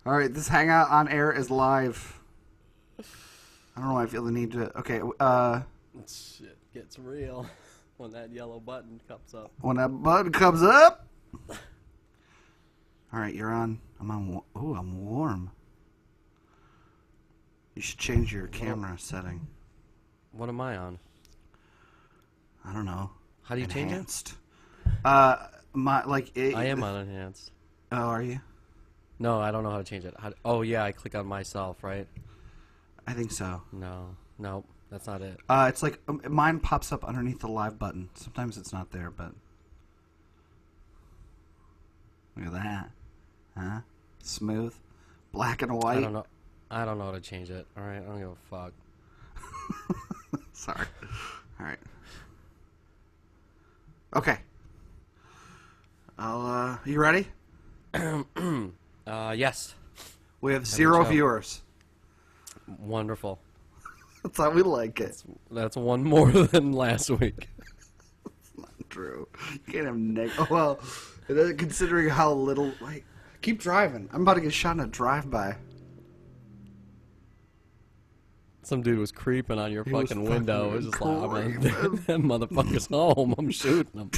All right, this hangout on air is live. I don't know why I feel the need to. Okay, Shit gets real when that yellow button comes up. when that button comes up. All right, you're on. I'm on. Ooh, I'm warm. You should change your camera setting. What am I on? I don't know. How do you change it? Enhanced. I am on enhanced. Oh, are you? No, I don't know how to change it. Oh yeah, I click on myself, right? I think so. No, that's not it. It's like mine pops up underneath the live button. Sometimes it's not there, but look at that, huh? Smooth, black and white. I don't know how to change it. All right, I don't give a fuck. Sorry. All right. Okay. You ready? Yes. We have 0 viewers. Wonderful. That's how we like it. That's one more than last week. That's not true. You can't have Oh, well, considering how little. Like, keep driving. I'm about to get shot in a drive-by. Some dude was creeping on your fucking window. It was just like, oh, man, creeping. that motherfucker's home. I'm shooting him.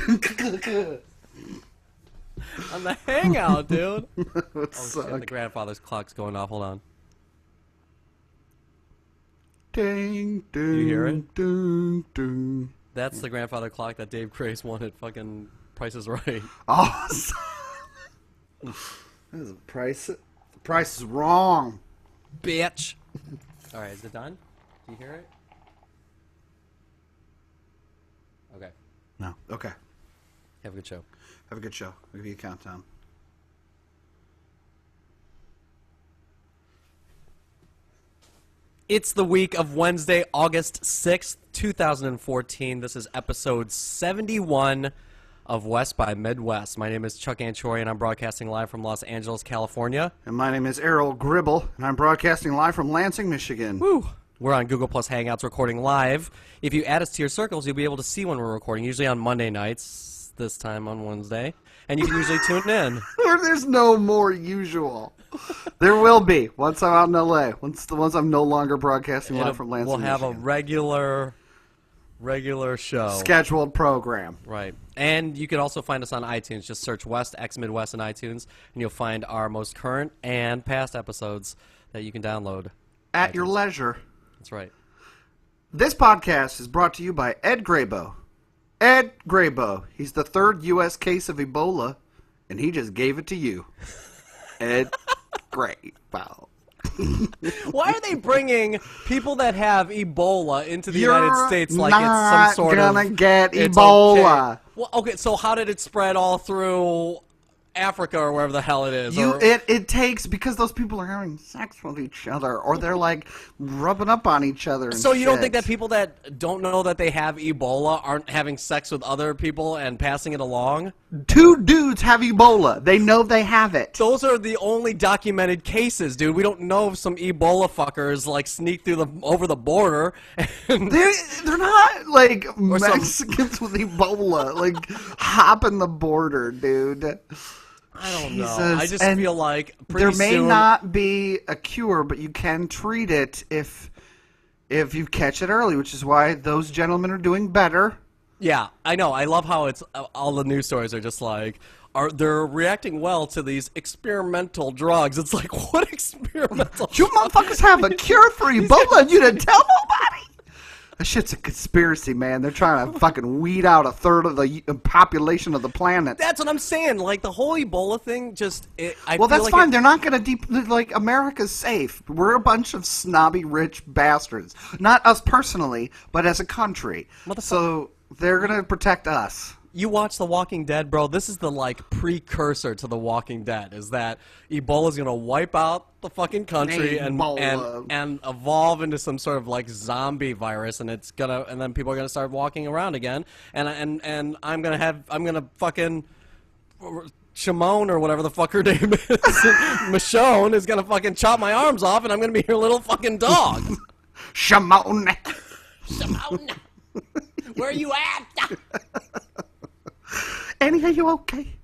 On the hangout, dude. Oh, shit, the grandfather's clock's going off. Hold on. Ding, ding, You hear it? Ding, ding. That's the grandfather clock that Dave Grace won at fucking Price is Right. Oh, that is a price. The price is wrong. Bitch. All right, is it done? Do you hear it? Okay. No. Okay. Have a good show. Have a good show. I'll give you a countdown. It's the week of Wednesday, August 6th, 2014. This is episode 71 of West by Midwest. My name is Chuck Anchori, and I'm broadcasting live from Los Angeles, California. And my name is Errol Gribble, and I'm broadcasting live from Lansing, Michigan. Woo! We're on Google Plus Hangouts recording live. If you add us to your circles, you'll be able to see when we're recording, usually on Monday nights, this time on Wednesday. And you can usually tune in. There's no more usual. There will be once I'm out in LA. Once I'm no longer broadcasting live from Lansing, we'll have Michigan. a regular show. Scheduled program. Right. And you can also find us on iTunes. Just search West X Midwest in iTunes, and you'll find our most current and past episodes that you can download. At your leisure. That's right. This podcast is brought to you by Ed Grabo. Ed Grabo. He's the 3rd U.S. case of Ebola, and he just gave it to you. Ed Grabo. Why are they bringing people that have Ebola into the United States like it's some sort of... You're not gonna get Ebola. Okay. Well, okay, so how did it spread all through Africa or wherever the hell it is? It takes, because those people are having sex with each other, or they're like rubbing up on each other. And so you don't shit. think that people that don't know that they have Ebola aren't having sex with other people and passing it along? 2 dudes have Ebola. They know they have it. Those are the only documented cases, dude. We don't know if some Ebola fuckers like sneak through over the border. And They're not like Mexicans with Ebola, like hopping the border, dude. I don't know. Jesus. I just And feel like there may soon, not be a cure, but you can treat it if you catch it early, which is why those gentlemen are doing better. Yeah, I know. I love how it's all the news stories are just like, they're reacting well to these experimental drugs. It's like, what experimental? You motherfuckers have a cure for Ebola and you didn't tell nobody? That shit's a conspiracy, man. They're trying to fucking weed out 1/3 of the population of the planet. That's what I'm saying. Like, the whole Ebola thing Well, that's fine. They're not going to like, America's safe. We're a bunch of snobby, rich bastards. Not us personally, but as a country. So they're going to protect us. You watch The Walking Dead, bro. This is the, like, precursor to The Walking Dead, is that Ebola's going to wipe out the fucking country and evolve into some sort of, like, zombie virus, and it's gonna, and then people are going to start walking around again, and I'm going to fucking Shimon or whatever the fuck her name is, Michonne is going to fucking chop my arms off, and I'm going to be her little fucking dog. Shimon. Shimon. Where are you at? Annie, are you okay?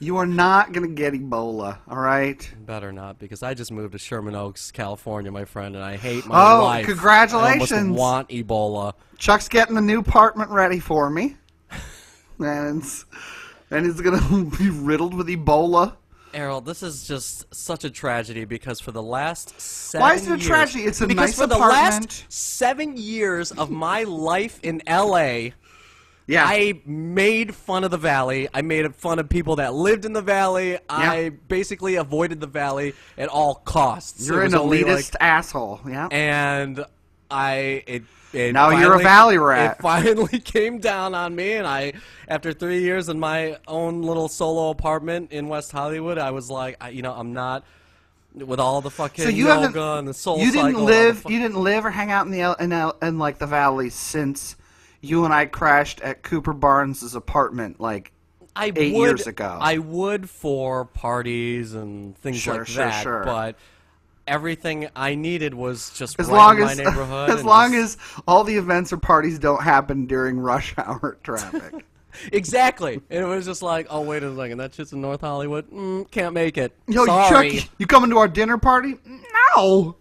You are not going to get Ebola, all right? Better not, because I just moved to Sherman Oaks, California, my friend, and I hate my life. Oh, congratulations. I almost want Ebola. Chuck's getting the new apartment ready for me. And it's going to be riddled with Ebola. Errol, this is just such a tragedy because for the last 7 Why is it a years, tragedy? It's a because nice for apartment. the last 7 years of my life in L.A., Yeah. I made fun of the Valley. I made fun of people that lived in the Valley. I basically avoided the Valley at all costs. You're an elitist asshole, yeah. And now you're a Valley rat. It finally came down on me, and after 3 years in my own little solo apartment in West Hollywood, I was like, I'm not with all the fucking yoga and the soul cycle. You didn't live or hang out in like the Valley since you and I crashed at Cooper Barnes' apartment like 8 years ago. I would for parties and things like that, but everything I needed was just in my neighborhood. As long as all the events or parties don't happen during rush hour traffic. Exactly. And it was just like, oh, wait a second, that shit's in North Hollywood? Can't make it. Yo, sorry. Chuck, you coming to our dinner party? No.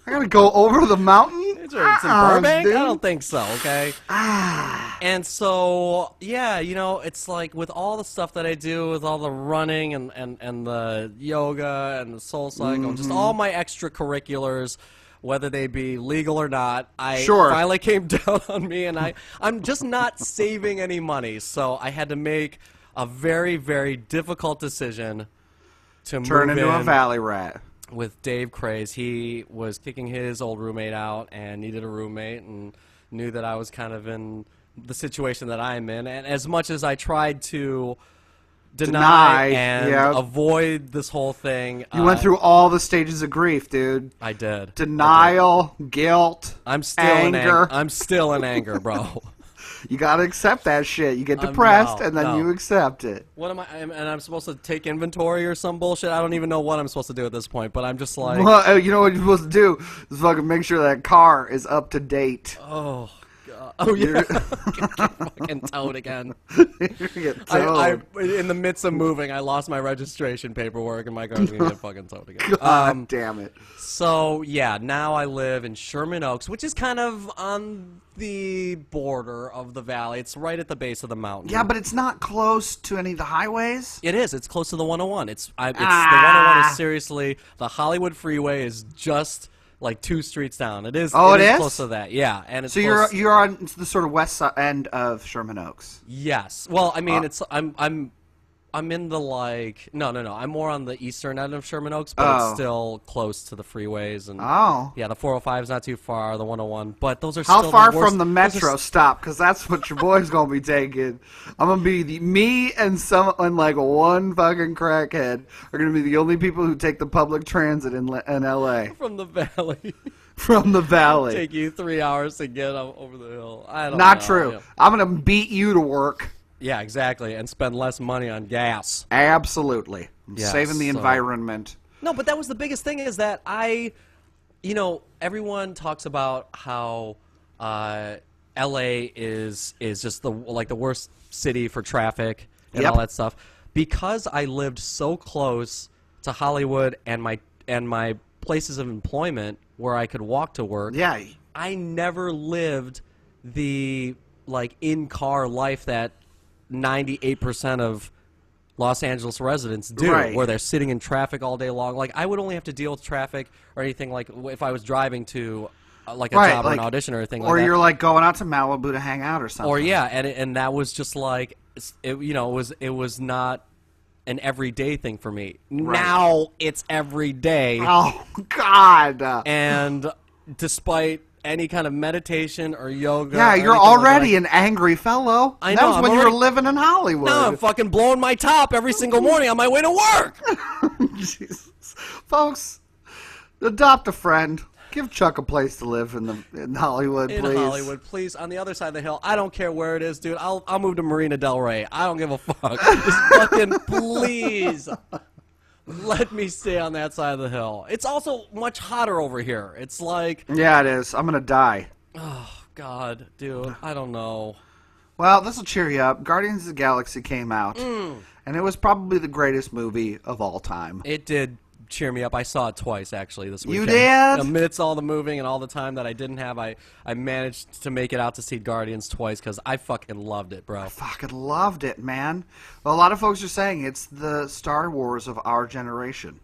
I gotta go over the mountain? It's in Burbank? Dude. I don't think so, okay? And so, yeah, it's like with all the stuff that I do, with all the running and the yoga and the soul cycle, just all my extracurriculars, whether they be legal or not, finally came down on me, and I'm just not saving any money. So I had to make a very, very difficult decision to turn into a Valley rat. With Dave Craze. He was kicking his old roommate out and needed a roommate and knew that I was kind of in the situation that I'm in. And as much as I tried to deny and avoid this whole thing. You went through all the stages of grief, dude. I did. Denial, guilt, anger. I'm still in anger, bro. You gotta accept that shit. You get depressed, and then you accept it. What am I? And I'm supposed to take inventory or some bullshit? I don't even know what I'm supposed to do at this point, but I'm just like... Well, you know what you're supposed to do? Is fucking make sure that car is up to date. Oh, God. Oh, yeah. Get fucking towed again. Get towed. In the midst of moving, I lost my registration paperwork, and my car's going to get fucking towed again. God damn it. So, yeah, now I live in Sherman Oaks, which is kind of on the border of the Valley. It's right at the base of the mountain. Yeah, but it's not close to any of the highways? It is. It's close to the 101. The 101 is seriously... The Hollywood freeway is just... like 2 streets down. It is. Oh, it is close to that. Yeah, and it's so you're on the sort of west end of Sherman Oaks. Yes. Well, I mean, I'm in the no. I'm more on the eastern end of Sherman Oaks, but it's still close to the freeways and yeah, the 405 is not too far, the 101, but those are how still far the worst, from the metro stop? Because that's what your boy's gonna be taking. I'm gonna be me and someone like one fucking crackhead are gonna be the only people who take the public transit in LA from the Valley. From the Valley. Take you 3 hours to get over the hill. I don't know. Not true. Yeah. I'm gonna beat you to work. Yeah, exactly, and spend less money on gas. Absolutely. Saving the environment. No, but that was the biggest thing is that everyone talks about how L.A. is just the worst city for traffic and all that stuff. Because I lived so close to Hollywood and my places of employment where I could walk to work. Yeah. I never lived the in-car life that 98% of Los Angeles residents do, where they're sitting in traffic all day long. Like, I would only have to deal with traffic or anything like if I was driving to a job or an audition or anything like that. Or you're going out to Malibu to hang out or something. Or yeah, and that was just it was not an everyday thing for me. Right. Now it's every day. Oh God! And despite any kind of meditation or yoga. Yeah, you're already an angry fellow. I know. That was when you were living in Hollywood. No, I'm fucking blowing my top every single morning on my way to work. Jesus. Folks, adopt a friend. Give Chuck a place to live in Hollywood, please. In Hollywood, please. On the other side of the hill. I don't care where it is, dude. I'll move to Marina Del Rey. I don't give a fuck. Just fucking please. Let me stay on that side of the hill. It's also much hotter over here. It's like... Yeah, it is. I'm going to die. Oh, God, dude. I don't know. Well, this will cheer you up. Guardians of the Galaxy came out. And it was probably the greatest movie of all time. It did cheer me up. I saw it twice, actually, this weekend. You did? Amidst all the moving and all the time that I didn't have, I managed to make it out to see Guardians twice because I fucking loved it, bro. I fucking loved it, man. Well, a lot of folks are saying it's the Star Wars of our generation.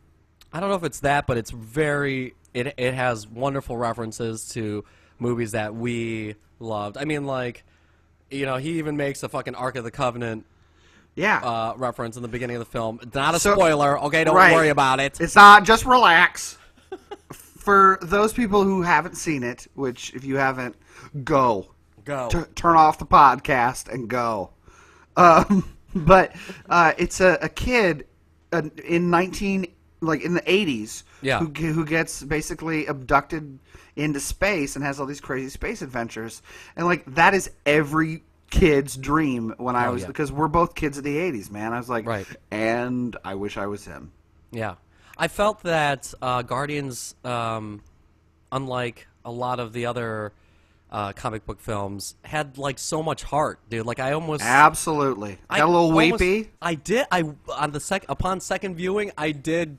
I don't know if it's that, but it's very... It has wonderful references to movies that we loved. I mean, like, you know, he even makes a fucking Ark of the Covenant reference in the beginning of the film. Not a spoiler. Okay, don't worry about it. It's not. Just relax. For those people who haven't seen it, which if you haven't, go. Turn off the podcast and go. But it's a kid in in the 80s who gets basically abducted into space and has all these crazy space adventures. And like that is every kid's dream when I was because we're both kids of the 80s, man. I was like, and I wish I was him. Yeah. I felt that Guardians, unlike a lot of the other comic book films, had like so much heart, dude. Like I almost absolutely got a little weepy. I did. Upon second viewing, I did.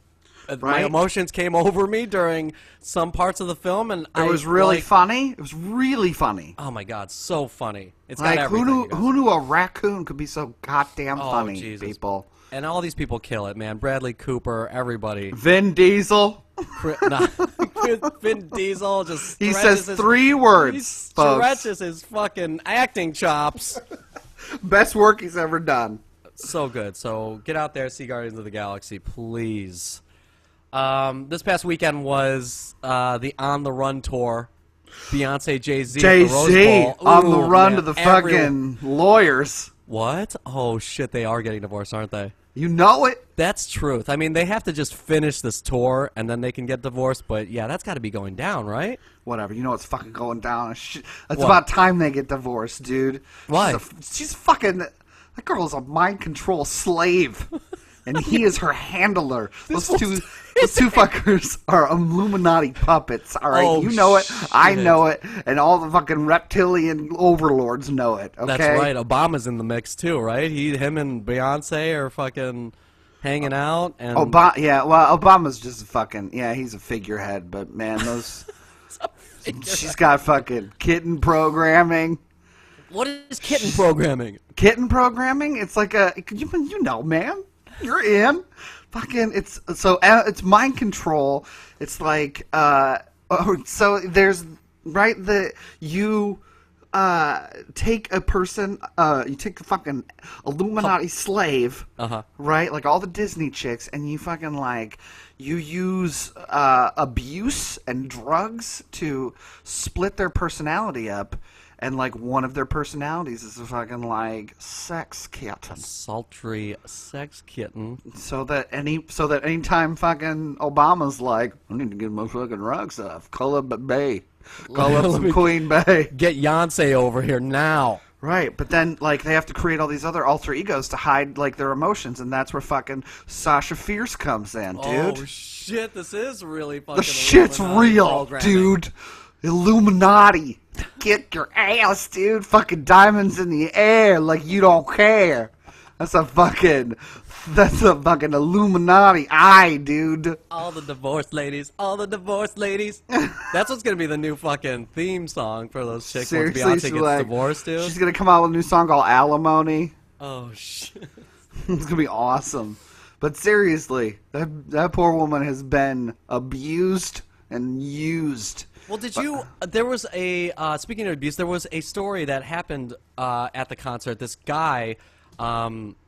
My emotions came over me during some parts of the film, and it was really funny. It was really funny. Oh my god, so funny! It's like got everything. Who knew a raccoon could be so goddamn funny? Jesus. People. And all these people kill it, man. Bradley Cooper, everybody. Vin Diesel. Vin Diesel just he says 3 words. He stretches his fucking acting chops. Best work he's ever done. So good. So get out there, see Guardians of the Galaxy, please. This past weekend was the On the Run tour. Beyonce, Jay-Z, at the Rose Bowl. On the run to the fucking lawyers. What? Oh, shit, they are getting divorced, aren't they? You know it. That's truth. I mean, they have to just finish this tour, and then they can get divorced, but yeah, that's got to be going down, right? Whatever. You know it's fucking going down. It's about time they get divorced, dude. Why? She's fucking... That girl is a mind control slave. And he is her handler. Those two fuckers are Illuminati puppets, all right? You know it. I know it. And all the fucking reptilian overlords know it, okay? That's right. Obama's in the mix, too, right? Him and Beyonce are fucking hanging out. And Obama's just fucking... Yeah, he's a figurehead, but, man, those... She's got fucking kitten programming. What is kitten programming? Kitten programming? It's like a... You know, man. You're in. Fucking, it's mind control. It's like, so there's, you take a person, you take a fucking Illuminati slave, right? Like all the Disney chicks, and you fucking you use abuse and drugs to split their personality up. And, one of their personalities is a fucking, sex kitten. Sultry sex kitten. So that anytime fucking Obama's like, I need to get my fucking rocks off. Call up Bay. Call up some Queen Bay. Get Beyonce over here now. Right, but then, they have to create all these other alter egos to hide, their emotions, and that's where fucking Sasha Fierce comes in, dude. Oh, shit, this is really fucking... The shit's real, dude. Illuminati. Get your ass, dude. Fucking diamonds in the air like you don't care. That's a fucking Illuminati eye, dude. All the divorced ladies. All the divorced ladies. That's what's going to be the new fucking theme song for those chicks once Beyonce gets divorced, dude. She's going to come out with a new song called Alimony. Oh, shit. It's going to be awesome. But seriously, that poor woman has been abused and used. Well, there was speaking of abuse, there was a story that happened at the concert. This guy,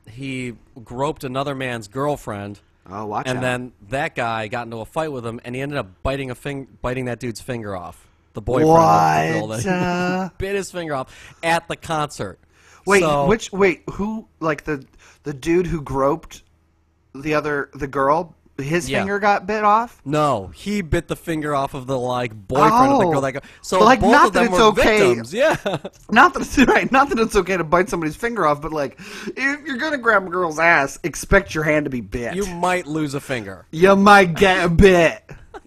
he groped another man's girlfriend. Oh, watch out. And then that guy got into a fight with him, and he ended up biting that dude's finger off. The boyfriend of the girl. He bit his finger off at the concert. Wait, who, the dude who groped the girl? His finger got bit off? No, he bit the finger off of the boyfriend of the girl. So both not of them that it's were okay. victims. Yeah. Not that it's right. Not that it's okay to bite somebody's finger off, but if you're gonna grab a girl's ass, expect your hand to be bit. You might lose a finger. You might get a bit.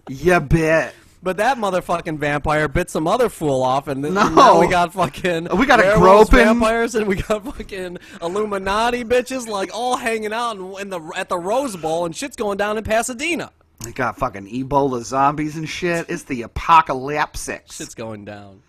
You bit. But that motherfucking vampire bit some other fool off, and No. now we got fucking We got a werewolves, groping vampires, and we got fucking Illuminati bitches like all hanging out at the Rose Bowl, and shit's going down in Pasadena. We got fucking Ebola zombies and shit. It's the apocalypse. Shit's going down.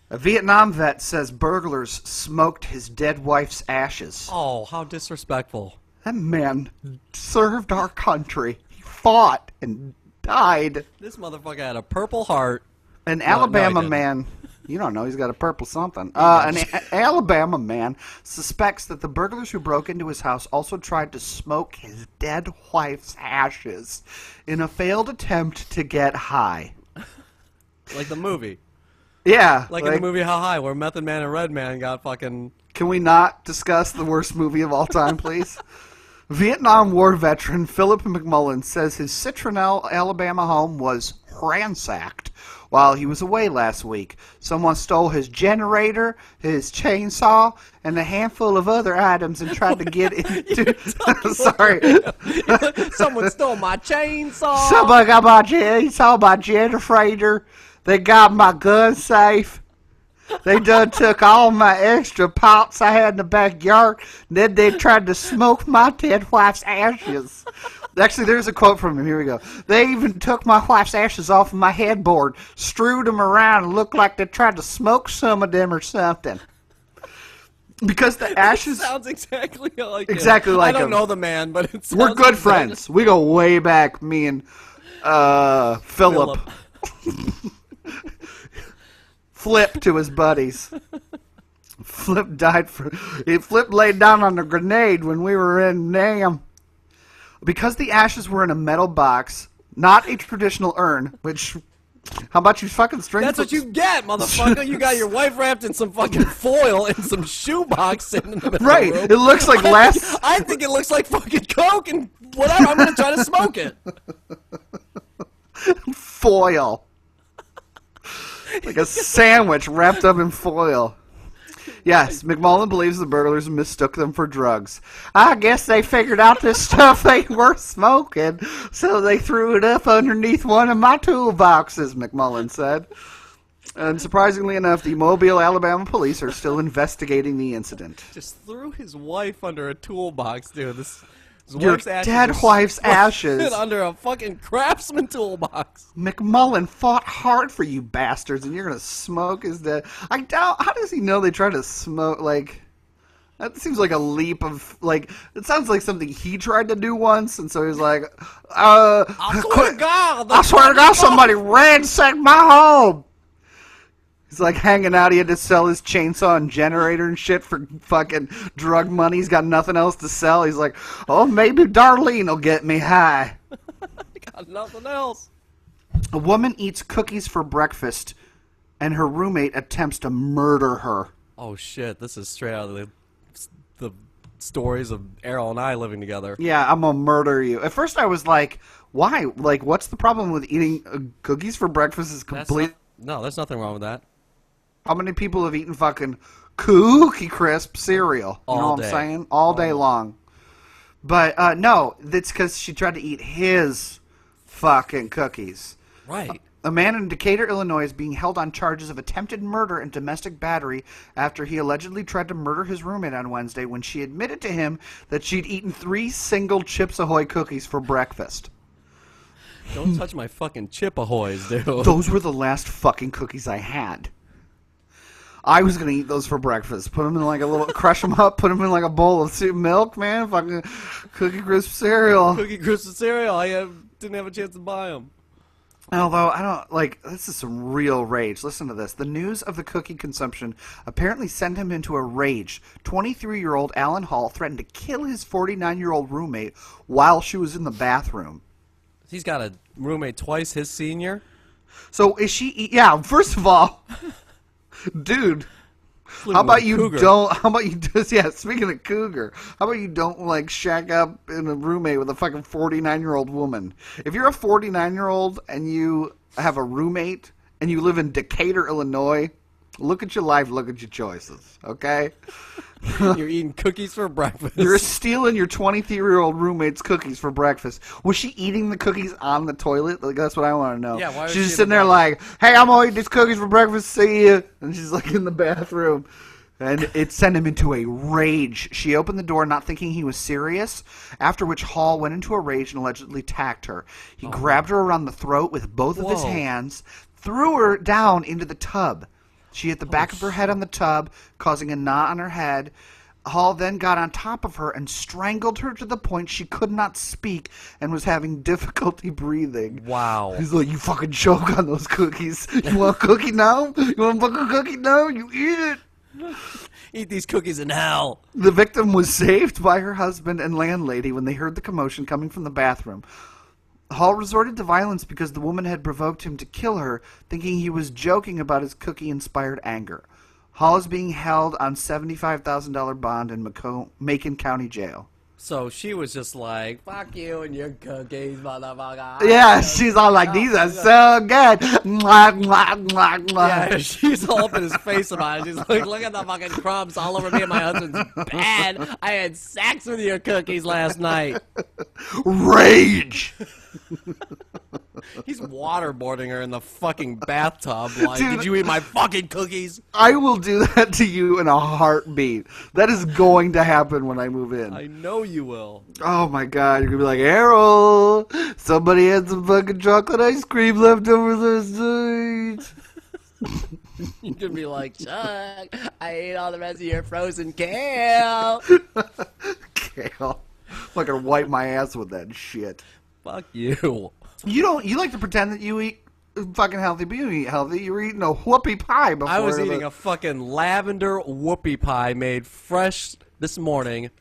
A Vietnam vet says burglars smoked his dead wife's ashes. Oh, how disrespectful. That man served our country. He fought and died. This motherfucker had a purple heart. An No, Alabama he didn't. man, you don't know, he's got a purple something. An Alabama man suspects that the burglars who broke into his house also tried to smoke his dead wife's ashes in a failed attempt to get high. Like the movie. Yeah. Like in the movie How High, where Method Man and Red Man got fucking... Can we not discuss the worst movie of all time, please? Vietnam War veteran Philip McMullen says his Citronelle, Alabama home was ransacked while he was away last week. Someone stole his generator, his chainsaw, and a handful of other items and tried to get into... Sorry. Someone stole my chainsaw. Somebody got my chainsaw, my generator. They got my gun safe. They done took all my extra pots I had in the backyard. Then they tried to smoke my dead wife's ashes. Actually, there's a quote from him. Here we go. They even took my wife's ashes off of my headboard, strewed them around, and looked like they tried to smoke some of them or something. Because the ashes... sounds exactly like him. Exactly like I don't him. know the man, but it sounds We're good exactly- friends. We go way back, me and Philip. Flip to his buddies. Flip laid down on a grenade when we were in Nam. Because the ashes were in a metal box, not a traditional urn, which... How about you fucking string... That's what you get, motherfucker. You got your wife wrapped in some fucking foil and some shoebox sitting in the middle Right. of the room. It looks like last... I think it looks like fucking Coke and whatever. I'm going to try to smoke it. Foil. Like a sandwich wrapped up in foil. Yes, McMullen believes the burglars mistook them for drugs. I guess they figured out this stuff ain't worth smoking, so they threw it up underneath one of my toolboxes, McMullen said. And surprisingly enough, the Mobile, Alabama police are still investigating the incident. Just threw his wife under a toolbox, dude. His Your wife's ashes dead are wife's spread ashes. under a fucking Craftsman toolbox. McMullen fought hard for you bastards, and you're gonna smoke his dead. I doubt. How does he know they tried to smoke? Like, that seems like a leap of like. It sounds like something he tried to do once, and so he's like, I swear to God. I swear to God, somebody ransacked my home. He's like hanging out. He had to sell his chainsaw and generator and shit for fucking drug money. He's got nothing else to sell. He's like, oh, maybe Darlene will get me high. Got nothing else. A woman eats cookies for breakfast, and her roommate attempts to murder her. Oh shit! This is straight out of the stories of Errol and I living together. Yeah, I'm gonna murder you. At first, I was like, why? Like, what's the problem with eating cookies for breakfast? Is complete. No, there's nothing wrong with that. How many people have eaten fucking Cookie Crisp cereal? You know All what day. I'm saying? All day long. But no, that's because she tried to eat his fucking cookies. Right. A man in Decatur, Illinois is being held on charges of attempted murder and domestic battery after he allegedly tried to murder his roommate on Wednesday when she admitted to him that she'd eaten 3 single Chips Ahoy cookies for breakfast. Don't touch my fucking Chip Ahoys, dude. Those were the last fucking cookies I had. I was gonna eat those for breakfast. Put them in like a little, crush them up, put them in like a bowl of milk, man. Fucking Cookie Crisp cereal. Cookie Crisp cereal. I didn't have a chance to buy them. Although, I don't, like, this is some real rage. Listen to this. The news of the cookie consumption apparently sent him into a rage. 23-year-old Alan Hall threatened to kill his 49-year-old roommate while she was in the bathroom. He's got a roommate twice his senior. So, is she, yeah, first of all, dude, how about you don't, how about you just, yeah, speaking of cougar, how about you don't, like, shack up in a roommate with a fucking 49-year-old woman? If you're a 49-year-old and you have a roommate and you live in Decatur, Illinois, Look at your life. Look at your choices. Okay? You're eating cookies for breakfast. You're stealing your 23-year-old roommate's cookies for breakfast. Was she eating the cookies on the toilet? Like, that's what I want to know. Yeah, why was she's she just sitting there like, hey, I'm going to eat these cookies for breakfast. See ya. And she's like in the bathroom. And it sent him into a rage. She opened the door not thinking he was serious, after which Hall went into a rage and allegedly attacked her. He grabbed her around the throat with both of his hands, threw her down into the tub. She hit the back of her head on the tub, causing a knot on her head. Hall then got on top of her and strangled her to the point she could not speak and was having difficulty breathing. Wow. He's like, you fucking choke on those cookies. You want a cookie now? You want a fucking cookie now? You eat it. Eat these cookies in hell. The victim was saved by her husband and landlady when they heard the commotion coming from the bathroom. Hall resorted to violence because the woman had provoked him to kill her, thinking he was joking about his cookie-inspired anger. Hall is being held on $75,000 bond in Macon County Jail. So she was just like, fuck you and your cookies, motherfucker. Yeah, she's all like, these are so good. Mwah, mwah, mwah, mwah. Yeah, she's all up in his face about it. She's like, look at the fucking crumbs all over me and my husband's bed. I had sex with your cookies last night. Rage. He's waterboarding her in the fucking bathtub. Like, Dude, did you eat my fucking cookies? I will do that to you in a heartbeat. That is going to happen when I move in. I know you will. Oh my god, you're gonna be like, Errol, somebody had some fucking chocolate ice cream left over last night. You could be like, Chuck, I ate all the rest of your frozen kale. Kale. I'm not gonna wipe my ass with that shit. Fuck you. You like to pretend that you eat fucking healthy, but you don't eat healthy. You were eating a whoopie pie before. I was eating a fucking lavender whoopie pie made fresh this morning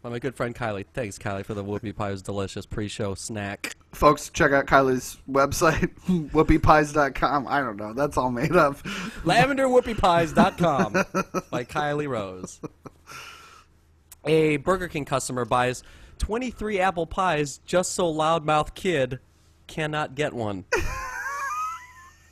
by my good friend Kylie. Thanks, Kylie, for the whoopie pie. It was delicious pre-show snack. Folks, check out Kylie's website, whoopiepies.com. I don't know. That's all made up. LavenderWhoopiePies.com by Kylie Rose. A Burger King customer buys 23 apple pies just so loudmouth kid cannot get one.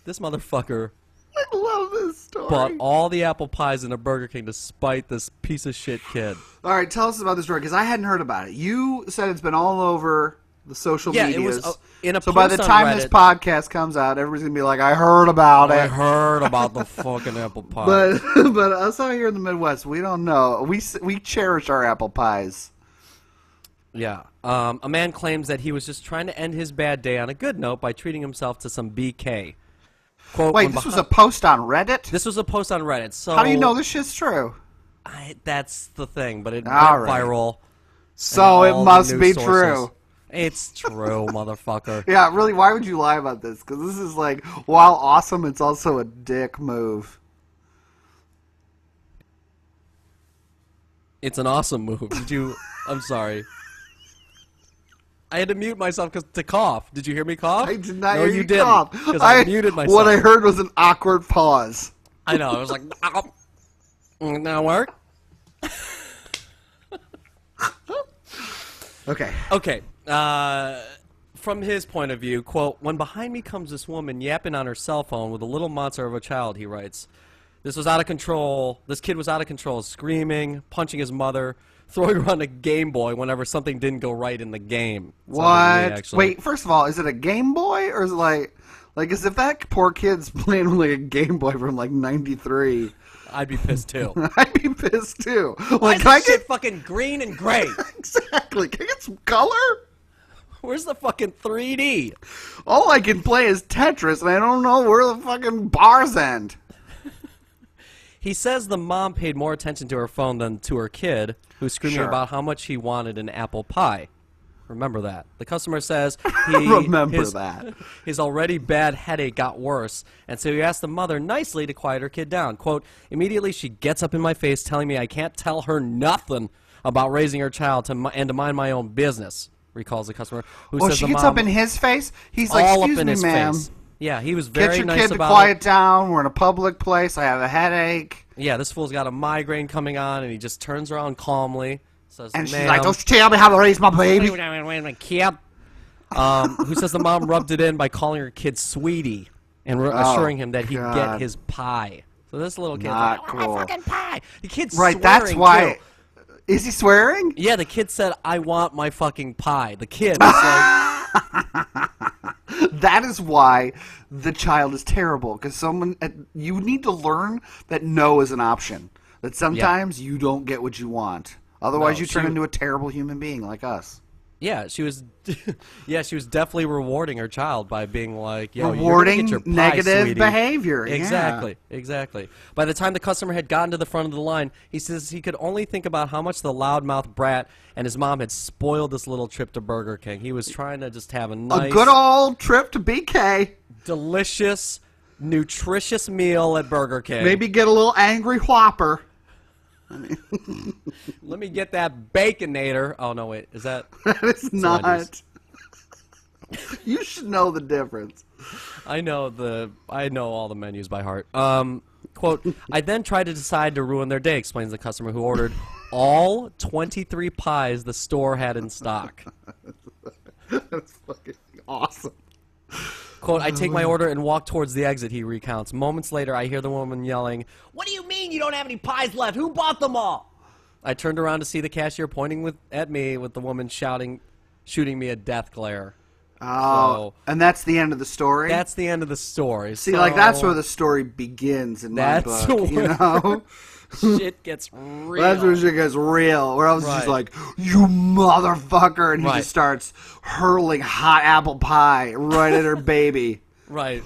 This motherfucker I love this story. bought all the apple pies in a Burger King to spite this piece of shit kid. All right, tell us about this story, because I hadn't heard about it. You said it's been all over the social medias. It was in a so by the post on time Reddit, this podcast comes out, everybody's going to be like, I heard about I it. heard about the fucking apple pie. But us out here in the Midwest, we don't know. We cherish our apple pies. Yeah. A man claims that he was just trying to end his bad day on a good note by treating himself to some BK. Quote, Wait, this was a post on Reddit? This was a post on Reddit. So How do you know this shit's true? That's the thing, but it went right. viral. So it all the must news be sources. true. It's true, motherfucker. Yeah, really, why would you lie about this? Because this is like, while awesome, it's also a dick move. It's an awesome move. Did you... I'm sorry. I had to mute myself to cough. Did you hear me cough? I did not no, hear you you didn't, cough. because I muted myself. What I heard was an awkward pause. I know. I was like... Now work? Okay. Okay. From his point of view, quote, when behind me comes this woman yapping on her cell phone with a little monster of a child, he writes. This was out of control. This kid was out of control, screaming, punching his mother, throwing around a Game Boy whenever something didn't go right in the game. What? Wait, first of all, is it a Game Boy? Or is it like as if that poor kid's playing with like a Game Boy from like 93. I'd be pissed too. I'd be pissed too. Why Like, is can I this shit get... fucking green and gray? Exactly. Can I get some color? Where's the fucking 3D? All I can play is Tetris, and I don't know where the fucking bars end. He says the mom paid more attention to her phone than to her kid, who's screaming Sure. about how much he wanted an apple pie. Remember that. The customer says his already bad headache got worse, and so he asked the mother nicely to quiet her kid down. Quote, immediately she gets up in my face telling me I can't tell her nothing about raising her child and to mind my own business, recalls the customer. Who says she the gets mom, up in his face? He's like, all excuse up in me, his ma'am. face. Yeah, he was very Get your nice kid to about quiet it. down. We're in a public place. I have a headache. Yeah, this fool's got a migraine coming on, and he just turns around calmly. Says, And she's "Ma'am." like, don't you tell me how to raise my baby. Who says the mom rubbed it in by calling her kid sweetie and assuring him that he'd God. get his pie. So this little kid's Not like, cool. I want my fucking pie. The kid's Right, swearing, that's why. too. Is he swearing? Yeah, the kid said, I want my fucking pie. The kid is like... That is why the child is terrible. Because you need to learn that no is an option. That sometimes you don't get what you want. Otherwise, No, you turn into a terrible human being like us. Yeah, she was definitely rewarding her child by being like, yo, Rewarding you're gonna get your pie, negative sweetie. behavior. Yeah. Exactly. By the time the customer had gotten to the front of the line, he says he could only think about how much the loudmouth brat and his mom had spoiled this little trip to Burger King. He was trying to just have a nice, A good old trip to BK. delicious, nutritious meal at Burger King. Maybe get a little angry Whopper. Let me get that Baconator. Oh, no, wait. Is that... That is not. Wendy's. You should know the difference. I know all the menus by heart. Quote, I then tried to decide to ruin their day, explains the customer who ordered all 23 pies the store had in stock. That's fucking awesome. Quote, I take my order and walk towards the exit, he recounts. Moments later, I hear the woman yelling, what do you mean you don't have any pies left? Who bought them all? I turned around to see the cashier pointing at me with the woman shouting, shooting me a death glare. Oh, and that's the end of the story? That's the end of the story. See, like, that's where the story begins in my book, you know? Shit gets real. That's where shit gets real. Where I was just like, you motherfucker, and he just starts hurling hot apple pie right at her baby. Right.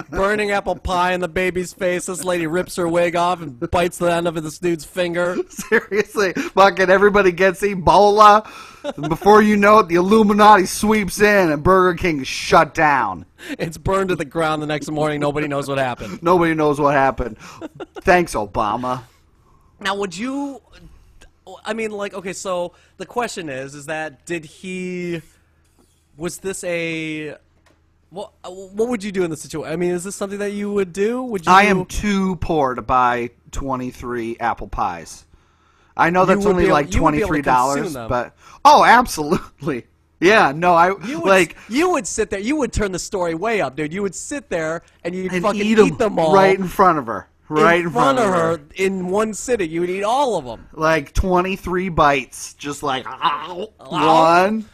Burning apple pie in the baby's face. This lady rips her wig off and bites the end of this dude's finger. Seriously, fucking everybody gets Ebola. Before you know it, the Illuminati sweeps in and Burger King is shut down. It's burned to the ground the next morning. Nobody knows what happened. Nobody knows what happened. Thanks, Obama. Now, would you... I mean, like, okay, so the question is that did he... Was this a... What would you do in this situation? I mean, is this something that you would do? Would you? I am too poor to buy 23 apple pies. I know that's only like $23, but oh, absolutely. Yeah, no, you would sit there. You would turn the story way up, dude. You would sit there and you'd fucking eat them all right in front of her. Right in front of her. In one sitting. You would eat all of them. Like 23 bites, just like one.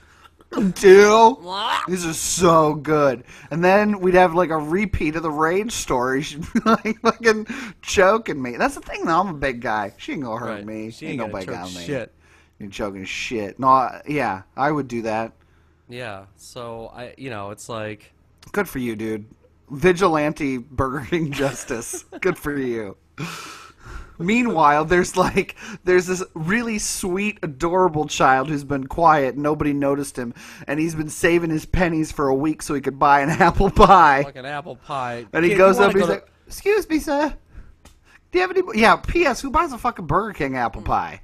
Two. These are so good. And then we'd have like a repeat of the Rage story. She'd be like fucking choking me. That's the thing though, I'm a big guy. She ain't gonna hurt me. She ain't gonna choke me. Shit. You're choking shit. No, yeah, I would do that. Yeah, so it's like... Good for you, dude. Vigilante Burger King justice. Good for you. Meanwhile, there's this really sweet, adorable child who's been quiet. Nobody noticed him, and he's been saving his pennies for a week so he could buy an apple pie. Fucking apple pie. And he goes up and he's like, "Excuse me, sir. Do you have any?" Yeah. P.S. Who buys a fucking Burger King apple pie?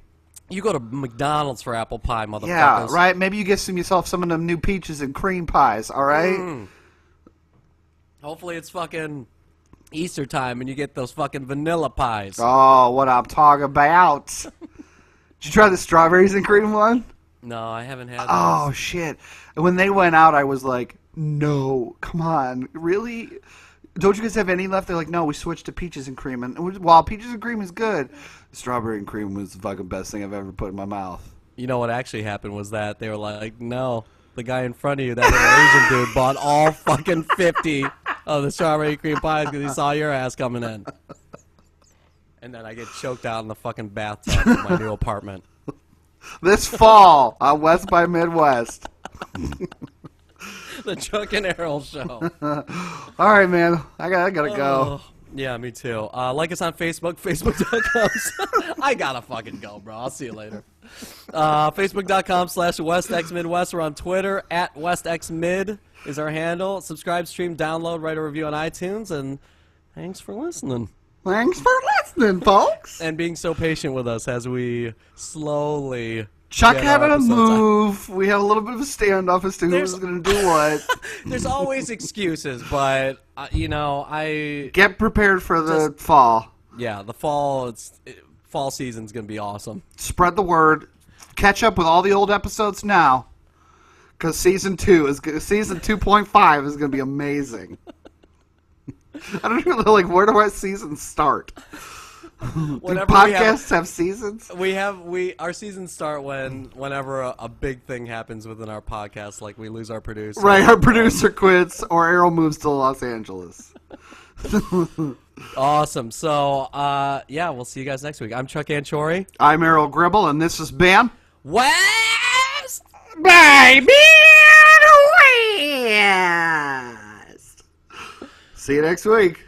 You go to McDonald's for apple pie, motherfuckers. Yeah, right. Maybe you get yourself some of them new peaches and cream pies. All right. Hopefully, it's fucking Easter time and you get those fucking vanilla pies. Oh, what I'm talking about. Did you try the strawberries and cream one? No, I haven't had those. Oh, shit. When they went out, I was like, no, come on. Really? Don't you guys have any left? They're like, no, we switched to peaches and cream. And while peaches and cream is good, strawberry and cream was the fucking best thing I've ever put in my mouth. You know what actually happened was that they were like, no, the guy in front of you, that little Asian dude, bought all fucking 50 of the strawberry cream pies because he saw your ass coming in. And then I get choked out in the fucking bathtub in my new apartment. This fall on West by Midwest. The Chuck and Errol Show. All right, man. I gotta go. Yeah, me too. Like us on Facebook, facebook.com. I gotta fucking go, bro. I'll see you later. Facebook.com/WestXMidwest. We're on Twitter at WestXMid is our handle. Subscribe, stream, download, write a review on iTunes, and thanks for listening. Thanks for listening, folks. And being so patient with us as we slowly... Chuck had to move. We had a little bit of a standoff as to who was going to do what. There's always excuses, but, I... Get prepared for the fall. Yeah, the fall season's going to be awesome. Spread the word. Catch up with all the old episodes now. Because season 2.5 is going to be amazing. I don't even know, like, where do our seasons start? Do podcasts have seasons? Our seasons start whenever a big thing happens within our podcast, like we lose our producer. Right, our producer quits or Errol moves to Los Angeles. Awesome. So, yeah, we'll see you guys next week. I'm Chuck Anchori. I'm Errol Gribble, and this has been West Baby West. See you next week.